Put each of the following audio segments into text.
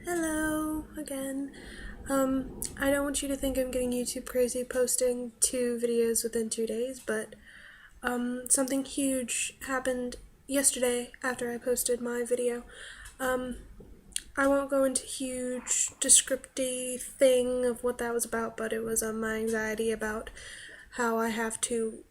Hello again. I don't want you to think I'm getting YouTube crazy posting 2 videos within 2 days, but something huge happened yesterday after I posted my video. Um, I won't go into huge descripty thing of what that was about, but it was my anxiety about how I have to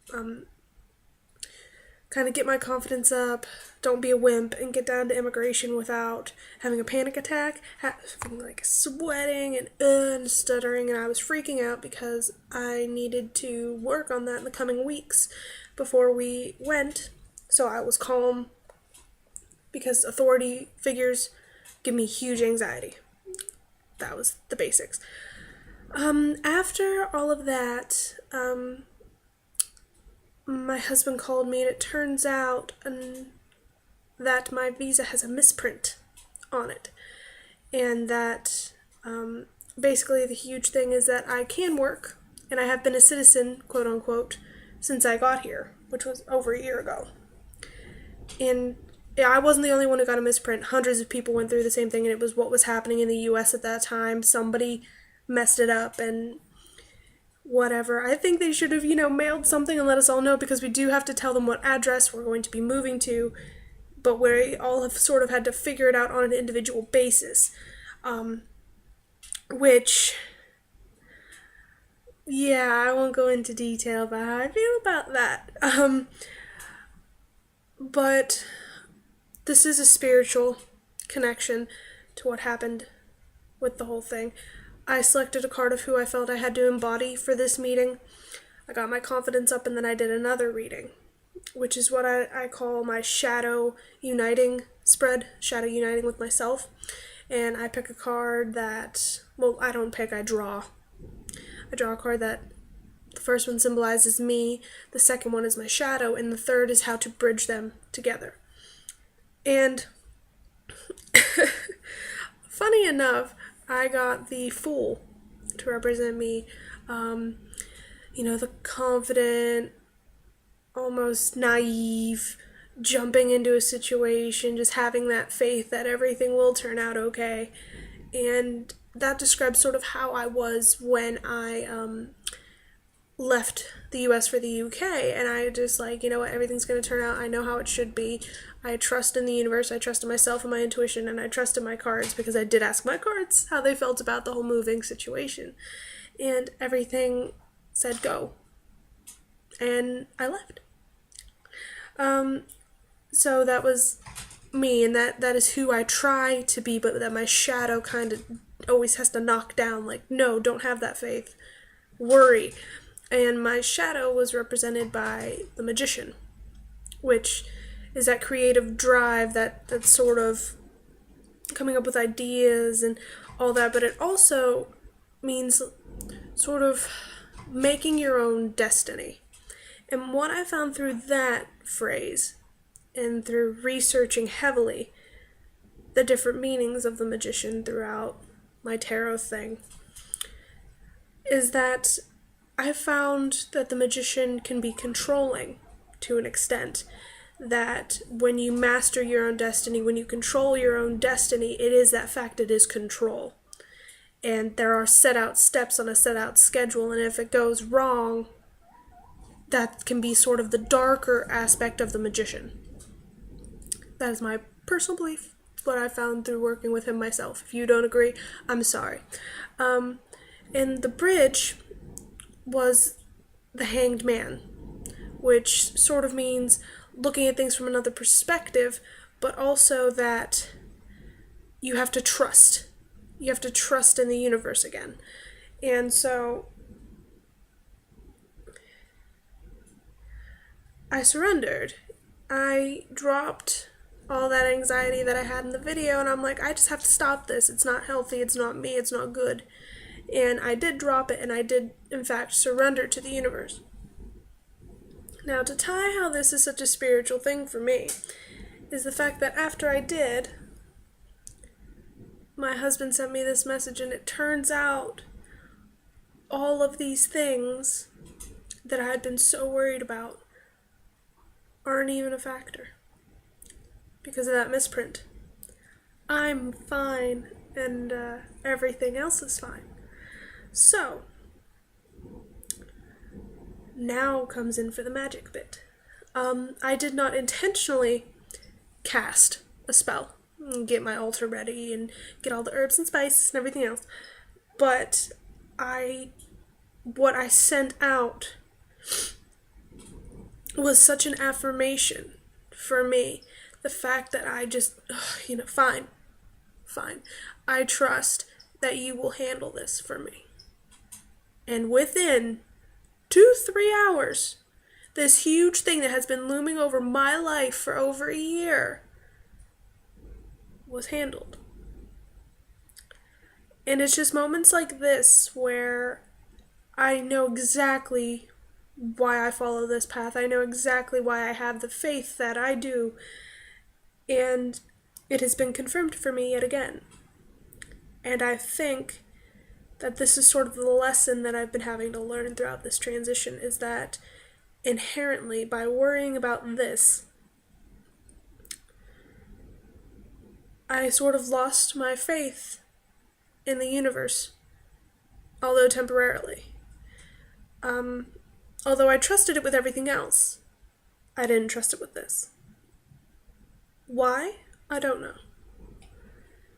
kind of get my confidence up, don't be a wimp, and get down to immigration without having a panic attack, having like sweating and stuttering, and I was freaking out because I needed to work on that in the coming weeks before we went. So I was calm because authority figures give me huge anxiety. That was the basics. After all of that, my husband called me, and it turns out that my visa has a misprint on it. And that basically the huge thing is that I can work, and I have been a citizen, quote unquote, since I got here, which was over a year ago. And yeah, I wasn't the only one who got a misprint. Hundreds of people went through the same thing, and it was what was happening in the US at that time. Somebody messed it up, and whatever. I think they should have, mailed something and let us all know, because we do have to tell them what address we're going to be moving to, but we all have sort of had to figure it out on an individual basis. Which, yeah, I won't go into detail about how I feel about that. But this is a spiritual connection to what happened with the whole thing. I selected a card of who I felt I had to embody for this meeting. I got my confidence up, and then I did another reading, which is what I call my shadow uniting spread, shadow uniting with myself. And I pick a card that, well, I don't pick, I draw. I draw a card that the first one symbolizes me, the second one is my shadow, and the third is how to bridge them together. And funny enough, I got the Fool to represent me. The confident, almost naive, jumping into a situation, just having that faith that everything will turn out okay. And that describes sort of how I was when I left the US for the UK, and I just like, you know what, everything's going to turn out. I know how it should be. I trust in the universe, I trust in myself and my intuition, and I trust in my cards, because I did ask my cards how they felt about the whole moving situation. And everything said go. And I left. So that was me, and that is who I try to be, but that my shadow kind of always has to knock down, like, no, don't have that faith. Worry. And my shadow was represented by the Magician, which is that creative drive, that sort of coming up with ideas and all that, but it also means sort of making your own destiny. And what I found through that phrase, and through researching heavily the different meanings of the Magician throughout my tarot thing, is that I found that the Magician can be controlling to an extent. That when you master your own destiny, when you control your own destiny, it is that fact, it is control. And there are set out steps on a set out schedule, and if it goes wrong, that can be sort of the darker aspect of the Magician. That is my personal belief. It's what I found through working with him myself. If you don't agree, I'm sorry. And the bridge was the Hanged Man, which sort of means looking at things from another perspective, but also that you have to trust. You have to trust in the universe again. And so I surrendered. I dropped all that anxiety that I had in the video, and I'm like, I just have to stop this. It's not healthy, it's not me, it's not good. And I did drop it, and I did, in fact, surrender to the universe. Now, to tie how this is such a spiritual thing for me, is the fact that after I did, my husband sent me this message, and it turns out all of these things that I had been so worried about aren't even a factor because of that misprint. I'm fine, and everything else is fine. So, now comes in for the magic bit. I did not intentionally cast a spell, and get my altar ready, and get all the herbs and spices and everything else, but what I sent out was such an affirmation for me. The fact that I just, fine. I trust that you will handle this for me. And within 2-3 hours, this huge thing that has been looming over my life for over a year was handled. And it's just moments like this where I know exactly why I follow this path. I know exactly why I have the faith that I do. And it has been confirmed for me yet again. And I think that this is sort of the lesson that I've been having to learn throughout this transition, is that inherently, by worrying about this, I sort of lost my faith in the universe, although temporarily. Although I trusted it with everything else, I didn't trust it with this. Why? I don't know.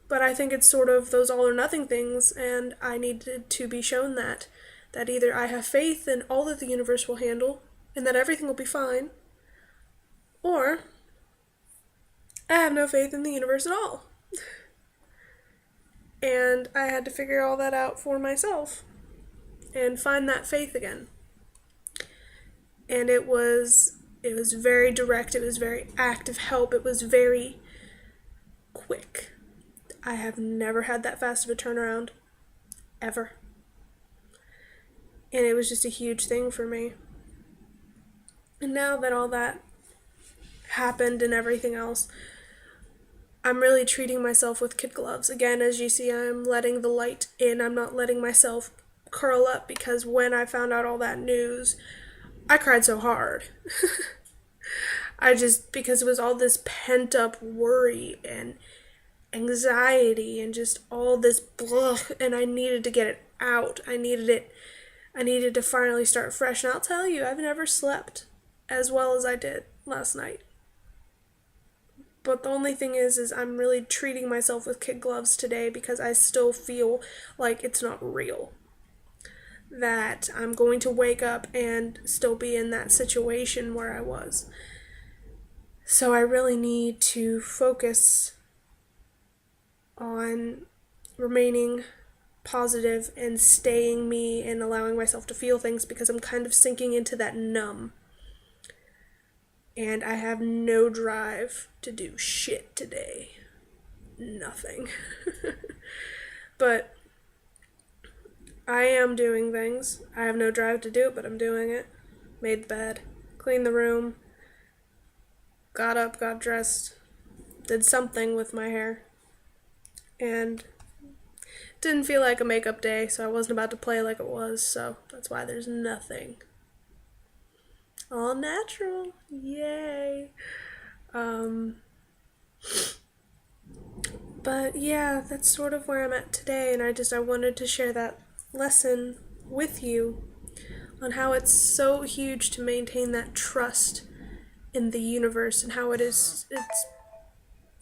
But I think it's sort of those all or nothing things, and I needed to be shown that either I have faith in all that the universe will handle, and that everything will be fine, or I have no faith in the universe at all. And I had to figure all that out for myself, and find that faith again. And it was very direct, it was very active help, it was very quick. I have never had that fast of a turnaround, ever. And it was just a huge thing for me. And now that all that happened and everything else, I'm really treating myself with kid gloves. Again, as you see, I'm letting the light in. I'm not letting myself curl up, because when I found out all that news, I cried so hard. Because it was all this pent up worry and anxiety and just all this blah, and I needed to get it out. I needed to finally start fresh. And I'll tell you, I've never slept as well as I did last night. But the only thing is I'm really treating myself with kid gloves today, because I still feel like it's not real. That I'm going to wake up and still be in that situation where I was. So I really need to focus on remaining positive and staying me and allowing myself to feel things, because I'm kind of sinking into that numb. And I have no drive to do shit today. Nothing. But I am doing things. I have no drive to do it, but I'm doing it. Made the bed, cleaned the room, got up, got dressed, did something with my hair, and didn't feel like a makeup day, so I wasn't about to play like it was, so that's why there's nothing. All natural. Yay. But yeah, that's sort of where I'm at today, and I wanted to share that lesson with you on how it's so huge to maintain that trust in the universe, and how it's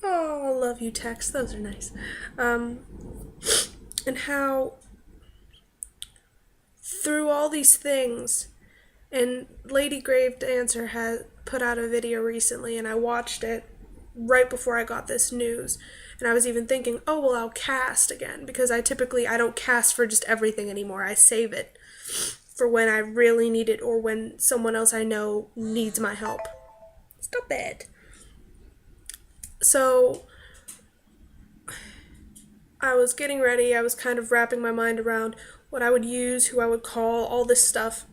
oh, I love you, text, those are nice. And how through all these things, and Lady Grave Dancer has put out a video recently, and I watched it right before I got this news, and I was even thinking, oh, well, I'll cast again, because I don't cast for just everything anymore. I save it for when I really need it, or when someone else I know needs my help. Stop it. So I was getting ready, I was kind of wrapping my mind around what I would use, who I would call, all this stuff.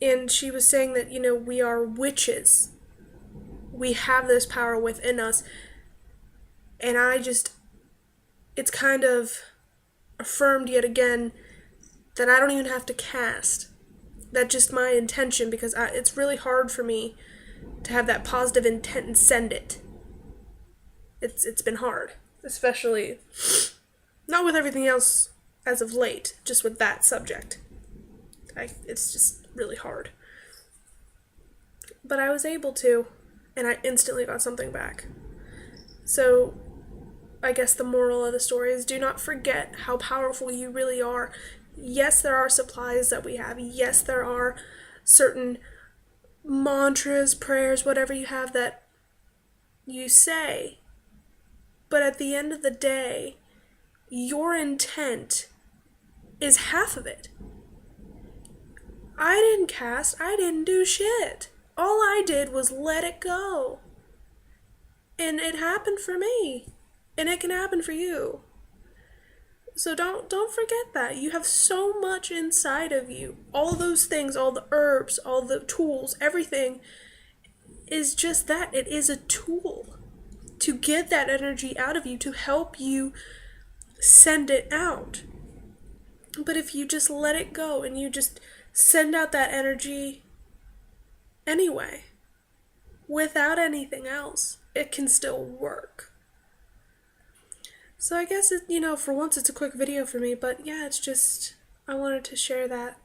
And she was saying that, we are witches. We have this power within us. And it's kind of affirmed yet again that I don't even have to cast. That's just my intention, because it's really hard for me to have that positive intent and send it. It's been hard. especially not with everything else as of late, just with that subject. It's just really hard. But I was able to, and I instantly got something back. So I guess the moral of the story is do not forget how powerful you really are. Yes, there are supplies that we have. Yes, there are certain mantras, prayers, whatever you have that you say. But at the end of the day, your intent is half of it. I didn't cast, I didn't do shit. All I did was let it go. And it happened for me. And it can happen for you. So don't forget that. You have so much inside of you. All those things, all the herbs, all the tools, everything is just that. It is a tool to get that energy out of you, to help you send it out. But if you just let it go and you just send out that energy anyway, without anything else, it can still work. So I guess, for once it's a quick video for me, but yeah, it's just, I wanted to share that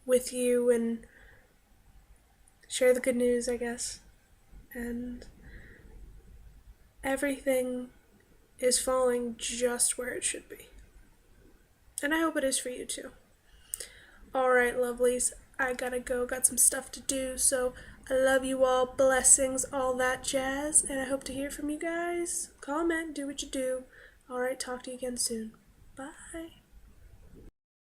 with you and share the good news, I guess. And everything is falling just where it should be. And I hope it is for you too. Alright, lovelies, I gotta go, got some stuff to do, so I love you all, blessings, all that jazz, and I hope to hear from you guys. Comment, do what you do. Alright, talk to you again soon. Bye.